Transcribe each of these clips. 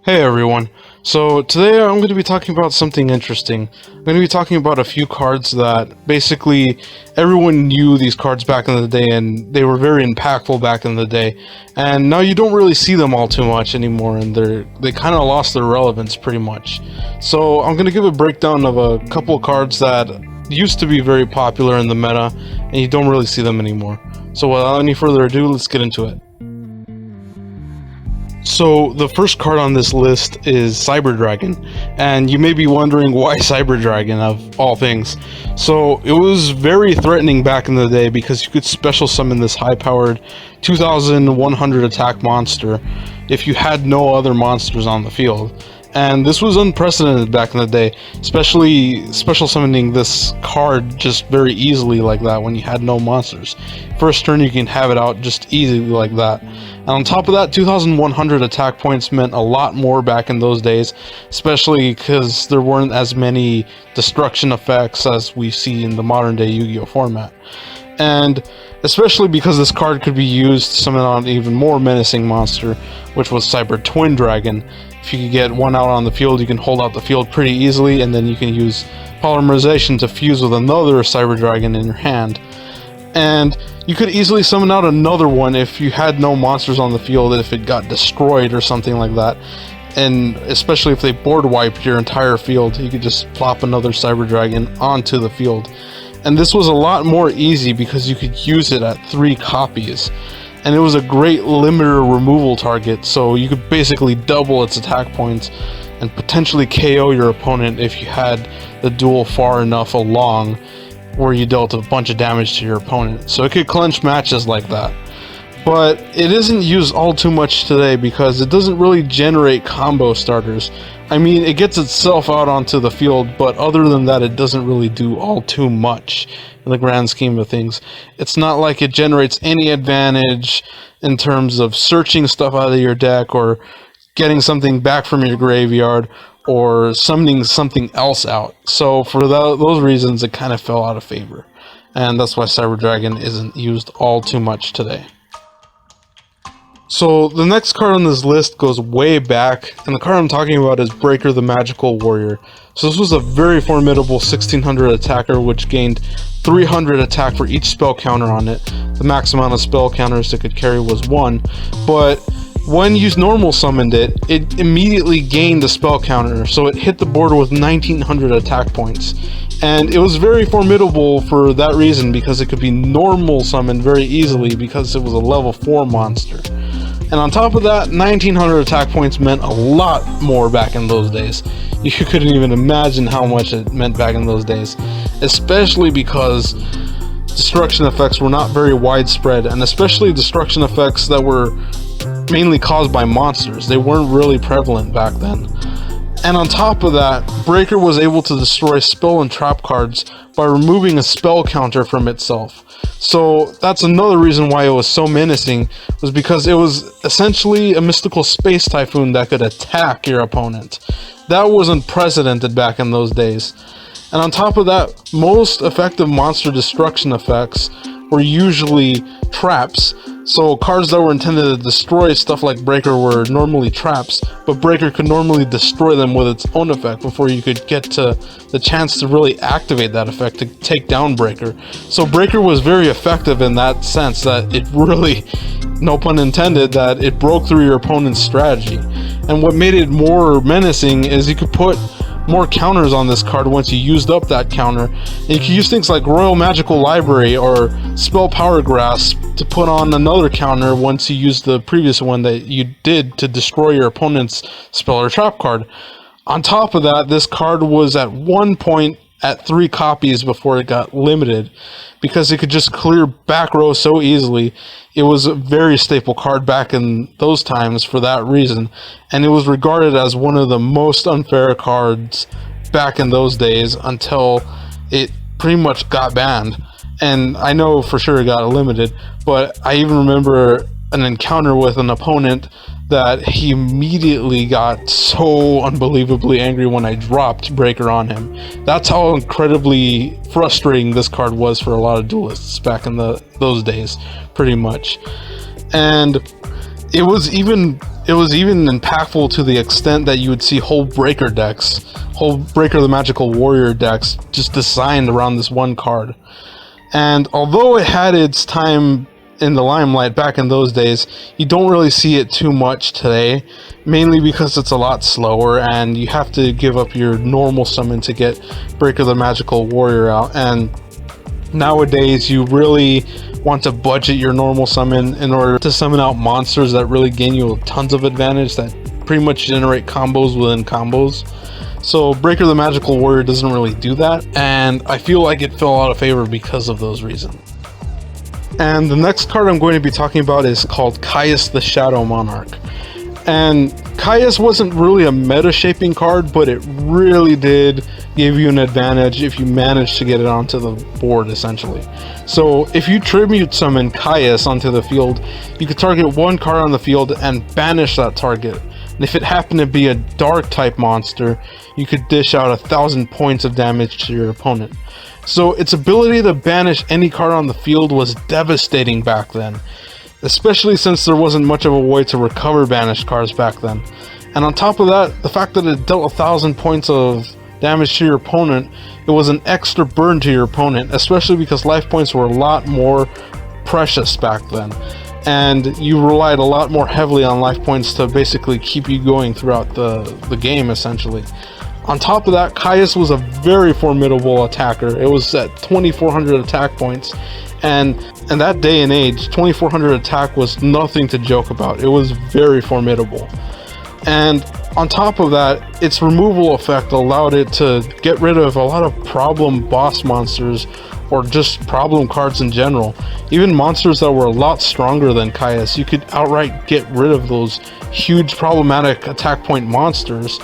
Hey everyone. So today I'm going to be talking about something interesting. I'm going to be talking about a few cards that basically everyone knew these cards back in the day and they were very impactful back in the day. And now you don't really see them all too much anymore and they kind of lost their relevance pretty much. So I'm going to give a breakdown of a couple of cards that used to be very popular in the meta and you don't really see them anymore. So without any further ado, let's get into it. So the first card on this list is Cyber Dragon, and you may be wondering why Cyber Dragon of all things. So it was very threatening back in the day because you could special summon this high-powered 2100 attack monster if you had no other monsters on the field. And this was unprecedented back in the day, especially special summoning this card just very easily like that when you had no monsters. First turn you can have it out just easily like that. And on top of that, 2100 attack points meant a lot more back in those days, especially because there weren't as many destruction effects as we see in the modern day Yu-Gi-Oh format. And especially because this card could be used to summon on an even more menacing monster, which was Cyber Twin Dragon. If you could get one out on the field, you can hold out the field pretty easily, and then you can use Polymerization to fuse with another Cyber Dragon in your hand. And you could easily summon out another one if you had no monsters on the field, if it got destroyed or something like that. And especially if they board wiped your entire field, you could just plop another Cyber Dragon onto the field. And this was a lot more easy because you could use it at 3 copies. And it was a great limiter removal target, so you could basically double its attack points and potentially KO your opponent if you had the duel far enough along where you dealt a bunch of damage to your opponent. So it could clinch matches like that. But it isn't used all too much today because it doesn't really generate combo starters. I mean, it gets itself out onto the field, but other than that, it doesn't really do all too much in the grand scheme of things. It's not like it generates any advantage in terms of searching stuff out of your deck or getting something back from your graveyard or summoning something else out. So for those reasons, it kind of fell out of favor. And that's why Cyber Dragon isn't used all too much today. So the next card on this list goes way back, and the card I'm talking about is Breaker the Magical Warrior. So this was a very formidable 1600 attacker which gained 300 attack for each spell counter on it. The max amount of spell counters it could carry was 1, but when you normal summoned it, it immediately gained a spell counter, so it hit the board with 1900 attack points. And it was very formidable for that reason because it could be normal summoned very easily because it was a level 4 monster. And on top of that, 1900 attack points meant a lot more back in those days. You couldn't even imagine how much it meant back in those days, especially because destruction effects were not very widespread, and especially destruction effects that were mainly caused by monsters. They weren't really prevalent back then. And on top of that, Breaker was able to destroy spell and trap cards by removing a spell counter from itself. So that's another reason why it was so menacing, was because it was essentially a mystical space typhoon that could attack your opponent. That was unprecedented back in those days. And on top of that, most effective monster destruction effects were usually traps. So cards that were intended to destroy stuff like Breaker were normally traps, but Breaker could normally destroy them with its own effect before you could get to the chance to really activate that effect to take down Breaker. So Breaker was very effective in that sense, that it really, no pun intended, that it broke through your opponent's strategy. And what made it more menacing is you could put more counters on this card once you used up that counter, and you can use things like Royal Magical Library or Spell Power Grasp to put on another counter once you use the previous one that you did to destroy your opponent's spell or trap card. On top of that, this card was at one point at 3 copies before it got limited because it could just clear back row so easily. It was a very staple card back in those times for that reason, and it was regarded as one of the most unfair cards back in those days until it pretty much got banned. And I know for sure it got limited, but I even remember an encounter with an opponent that he immediately got so unbelievably angry when I dropped Breaker on him. That's how incredibly frustrating this card was for a lot of duelists back in those days, pretty much. And It was even impactful to the extent that you would see whole Breaker the Magical Warrior decks just designed around this one card. And although it had its time in the limelight back in those days, you don't really see it too much today, mainly because it's a lot slower and you have to give up your normal summon to get Breaker the Magical Warrior out. And nowadays you really want to budget your normal summon in order to summon out monsters that really gain you tons of advantage, that pretty much generate combos within combos. So Breaker the Magical Warrior doesn't really do that, and I feel like it fell out of favor because of those reasons. And the next card I'm going to be talking about is called Caius the Shadow Monarch. And Caius wasn't really a meta-shaping card, but it really did give you an advantage if you managed to get it onto the board, essentially. So if you tribute summon Caius onto the field, you could target one card on the field and banish that target. And if it happened to be a dark type monster, you could dish out 1,000 points of damage to your opponent. So its ability to banish any card on the field was devastating back then, especially since there wasn't much of a way to recover banished cards back then. And on top of that, the fact that it dealt 1,000 points of damage to your opponent, it was an extra burden to your opponent, especially because life points were a lot more precious back then. And you relied a lot more heavily on life points to basically keep you going throughout the game, essentially. On top of that, Caius was a very formidable attacker. It was at 2,400 attack points, and in that day and age, 2,400 attack was nothing to joke about. It was very formidable. And on top of that, its removal effect allowed it to get rid of a lot of problem boss monsters, or just problem cards in general. Even monsters that were a lot stronger than Caius, you could outright get rid of those huge problematic attack point monsters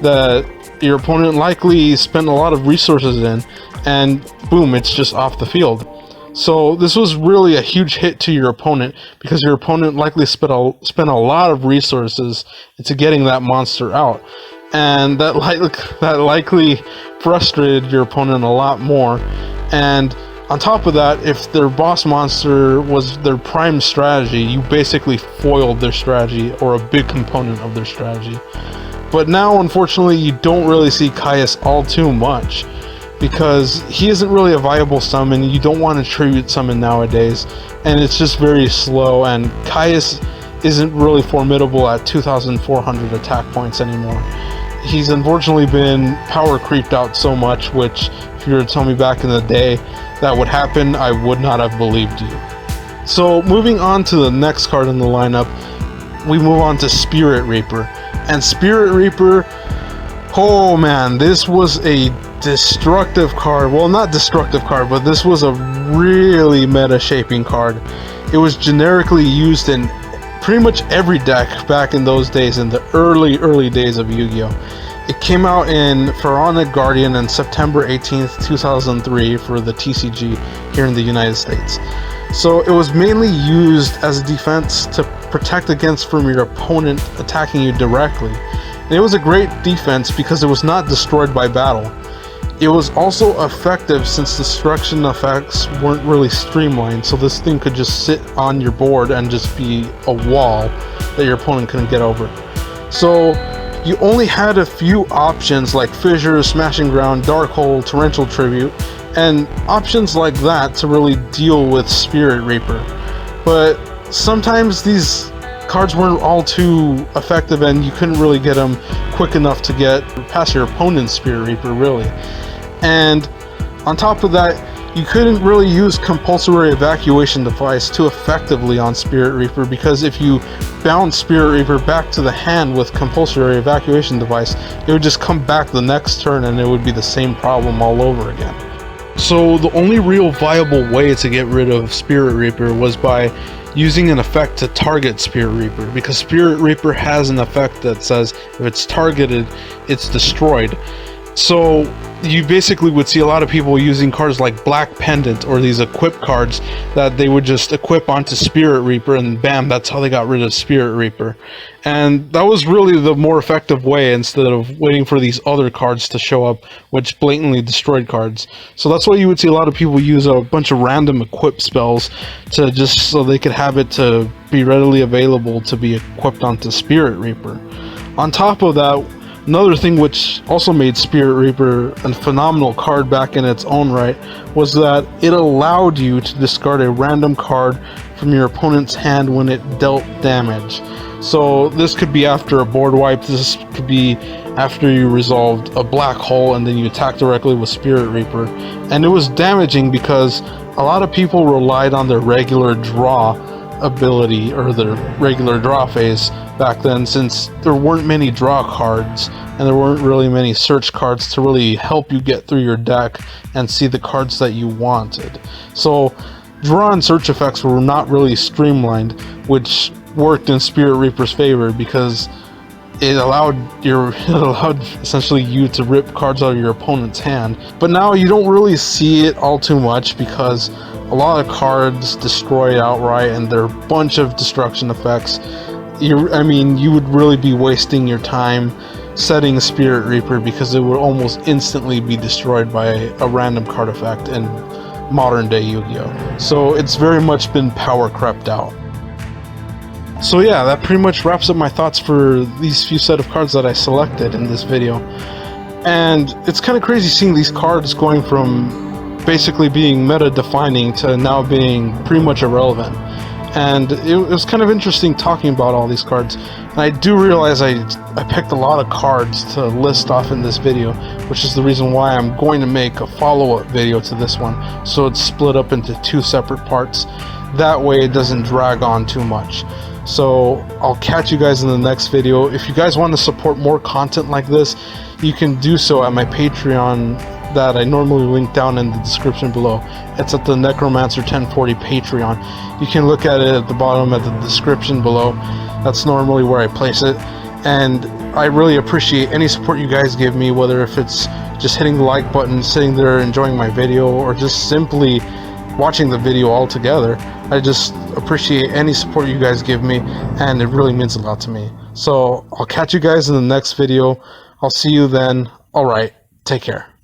that your opponent likely spent a lot of resources in, and boom, it's just off the field. So this was really a huge hit to your opponent, because your opponent likely spent a lot of resources into getting that monster out, and that likely frustrated your opponent a lot more. And on top of that, if their boss monster was their prime strategy, you basically foiled their strategy, or a big component of their strategy. But now, unfortunately, you don't really see Caius all too much, because he isn't really a viable summon. You don't want to tribute summon nowadays, and it's just very slow, and Caius isn't really formidable at 2,400 attack points anymore. He's unfortunately been power creeped out so much, which, if you were to tell me back in the day that would happen, I would not have believed you. So moving on to the next card in the lineup, we move on to Spirit Reaper. And Spirit Reaper, oh man, this was a destructive card. Well, not destructive card, but this was a really meta-shaping card. It was generically used in pretty much every deck back in those days, in the early days of Yu-Gi-Oh! It came out in Pharaonic Guardian on September 18th, 2003 for the TCG here in the United States. So it was mainly used as a defense to protect against from your opponent attacking you directly. And it was a great defense because it was not destroyed by battle. It was also effective since destruction effects weren't really streamlined, so this thing could just sit on your board and just be a wall that your opponent couldn't get over. So you only had a few options like Fissure, Smashing Ground, Dark Hole, Torrential Tribute, and options like that to really deal with Spirit Reaper. But sometimes these cards weren't all too effective, and you couldn't really get them quick enough to get past your opponent's Spirit Reaper, really. And on top of that, you couldn't really use Compulsory Evacuation Device too effectively on Spirit Reaper, because if you bounce Spirit Reaper back to the hand with Compulsory Evacuation Device, it would just come back the next turn and it would be the same problem all over again. So the only real viable way to get rid of Spirit Reaper was by using an effect to target Spirit Reaper, because Spirit Reaper has an effect that says if it's targeted, it's destroyed. So you basically would see a lot of people using cards like Black Pendant or these equip cards that they would just equip onto Spirit Reaper, and bam, that's how they got rid of Spirit Reaper. And that was really the more effective way, instead of waiting for these other cards to show up which blatantly destroyed cards. So that's why you would see a lot of people use a bunch of random equip spells to just so they could have it to be readily available to be equipped onto Spirit Reaper. On top of that, another thing which also made Spirit Reaper a phenomenal card back in its own right was that it allowed you to discard a random card from your opponent's hand when it dealt damage. So this could be after a board wipe, this could be after you resolved a black hole and then you attack directly with Spirit Reaper. And it was damaging because a lot of people relied on their regular draw ability or their regular draw phase back then, since there weren't many draw cards and there weren't really many search cards to really help you get through your deck and see the cards that you wanted. So draw and search effects were not really streamlined, which worked in Spirit Reaper's favor because it allowed essentially you to rip cards out of your opponent's hand. But now you don't really see it all too much because a lot of cards destroy outright and there are a bunch of destruction effects. You would really be wasting your time setting Spirit Reaper because it would almost instantly be destroyed by a random card effect in modern day Yu-Gi-Oh! So it's very much been power crept out. So yeah, that pretty much wraps up my thoughts for these few set of cards that I selected in this video. And it's kind of crazy seeing these cards going from basically being meta defining to now being pretty much irrelevant. And it was kind of interesting talking about all these cards. And I do realize I picked a lot of cards to list off in this video, which is the reason why I'm going to make a follow-up video to this one, so it's split up into two separate parts. That way it doesn't drag on too much. So I'll catch you guys in the next video. If you guys want to support more content like this, you can do so at my Patreon that I normally link down in the description below. It's at the Necromancer 1040 Patreon. You can look at it at the bottom at the description below. That's normally where I place it. And I really appreciate any support you guys give me, whether if it's just hitting the like button, sitting there enjoying my video, or just simply watching the video altogether. I just appreciate any support you guys give me, and it really means a lot to me. So I'll catch you guys in the next video. I'll see you then. Alright, take care.